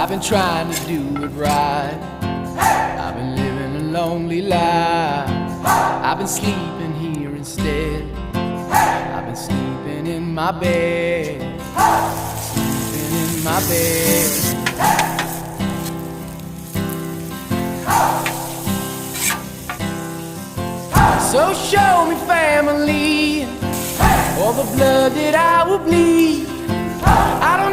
I've been trying to do it right. I've been living a lonely life. I've been sleeping here instead. I've been sleeping in my bed. Sleeping in my bed. So show me family, all the blood that I will bleed. I don't